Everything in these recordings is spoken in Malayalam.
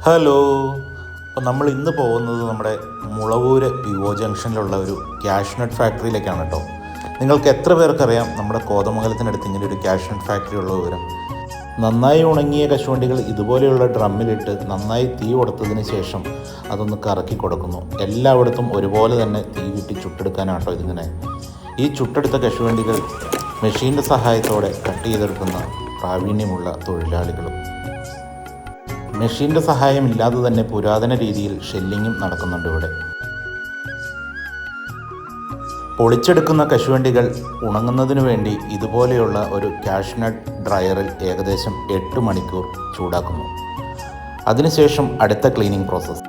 ഹലോ. അപ്പോൾ നമ്മൾ ഇന്ന് പോകുന്നത് നമ്മുടെ മുളവൂര് PO ജംഗ്ഷനിലുള്ള ഒരു കാഷ്നട്ട് ഫാക്ടറിയിലേക്കാണ് കേട്ടോ. നിങ്ങൾക്ക് എത്ര പേർക്കറിയാം നമ്മുടെ കോതമംഗലത്തിനടുത്ത് ഇങ്ങനെ ഒരു കാഷ്നട്ട് ഫാക്ടറി ഉള്ള വിവരം? നന്നായി ഉണങ്ങിയ കശുവണ്ടികൾ ഇതുപോലെയുള്ള ഡ്രമ്മിലിട്ട് നന്നായി തീ കൊടുത്തതിന് ശേഷം അതൊന്ന് കറക്കി കൊടുക്കുന്നു. എല്ലായിടത്തും ഒരുപോലെ തന്നെ തീ കിട്ടി ചുട്ടെടുക്കാനാണ് കേട്ടോ ഇതിങ്ങനെ. ഈ ചുട്ടെടുത്ത കശുവണ്ടികൾ മെഷീൻ്റെ സഹായത്തോടെ കട്ട് ചെയ്തെടുക്കുന്ന പ്രാവീണ്യമുള്ള തൊഴിലാളികളും. മെഷീൻ്റെ സഹായമില്ലാതെ തന്നെ പുരാതന രീതിയിൽ ഷെല്ലിങ്ങും നടക്കുന്നുണ്ട് ഇവിടെ. പൊളിച്ചെടുക്കുന്ന കശുവണ്ടികൾ ഉണങ്ങുന്നതിനു വേണ്ടി ഇതുപോലെയുള്ള ഒരു കാഷ്നട്ട് ഡ്രയറിൽ ഏകദേശം 8 മണിക്കൂർ ചൂടാക്കുന്നു. അതിനുശേഷം അടുത്ത ക്ലീനിങ് പ്രോസസ്സ്.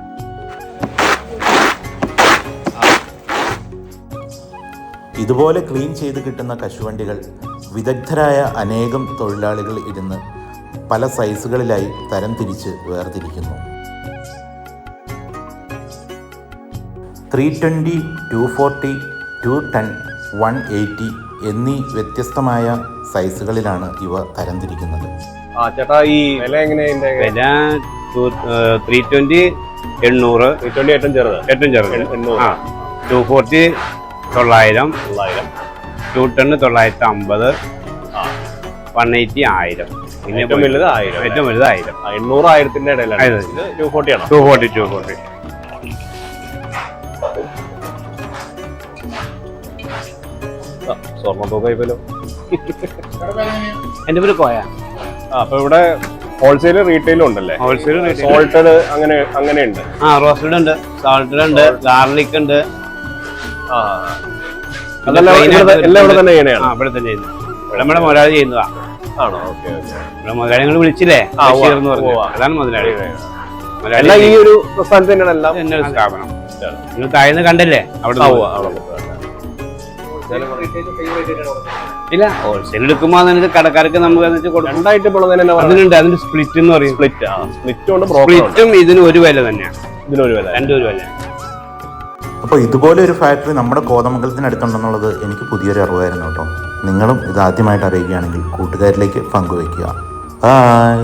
ഇതുപോലെ ക്ലീൻ ചെയ്ത് കിട്ടുന്ന കശുവണ്ടികൾ വിദഗ്ധരായ അനേകം തൊഴിലാളികൾ ഇരുന്ന് പല സൈസുകളിലായി തരം തിരിച്ച് വേർതിരിക്കുന്നു. 320, 240, 210, 180 എന്നീ വ്യത്യസ്തമായ സൈസുകളിലാണ് ഇവ തരംതിരിക്കുന്നത്. ചേട്ടാ, ഈ വില എങ്ങനെയാണ്? വില 320 800, 320 ഏറ്റവും ചെറുത് 800, 240 900, 210 950, 180 1000. ഏറ്റവും വലുത് 1000. ഏറ്റവും വലുത് 1000. 800 1000 ഇടയിലാണ്. ഇത് 240 ആണ്. 240. സ്വർണ്ണ തൂക്കയിപ്പല്ലോ. എന്റെ പേര് കോയ. അപ്പൊ ഇവിടെ ഹോൾസെയിലും റീറ്റെയിലും ഉണ്ടല്ലേ? ഹോൾസെയിൽ, സോൾട്ടഡ് അങ്ങനെയുണ്ട്. റോസ്റ്റഡ് ഉണ്ട്, സാൾട്ടഡ് ഉണ്ട്, ഗാർലിക് ഉണ്ട്. അതെല്ലാം ഇവിടെ തന്നെ ചെയ്യണതാണ്. ഇവിടെ തന്നെ ചെയ്യുന്നത്. ഇവിടെ നമ്മുടെ മുതലാളി ചെയ്യുന്നതാ. ആണോ? ഓക്കെ. ഇവിടെ മുതലാളികൾ വിളിച്ചില്ലേ, അതാണ് മുതലാളി. എല്ലാം ഈ ഒരു സ്ഥലത്ത് തന്നെയാണ് എല്ലാം. എന്നെ ഒരു സ്ഥാപനം നിങ്ങൾ താഴ്ന്ന് കണ്ടല്ലേ അവിടെ. ഇല്ല, ഹോൾസെയിൽ എടുക്കുമ്പോ അതിന് കടക്കാർക്ക് നമുക്ക് അതിനുണ്ട്. അതിന്റെ സ്പ്ലിറ്റ് എന്ന് പറയും. സ്പ്ലിറ്റും ഇതിന് ഒരു വില തന്നെയാണ്. രണ്ടും ഒരു വില. അപ്പോൾ ഇതുപോലെ ഒരു ഫാക്ടറി നമ്മുടെ കോതമംഗലത്തിനടുത്തുണ്ടെന്നുള്ളത് എനിക്ക് പുതിയൊരു അറിവായിരുന്നു കേട്ടോ. നിങ്ങളും ഇത് ആദ്യമായിട്ട് അറിയുകയാണെങ്കിൽ കൂട്ടുകാരിലേക്ക് പങ്കുവയ്ക്കുക. ബൈ.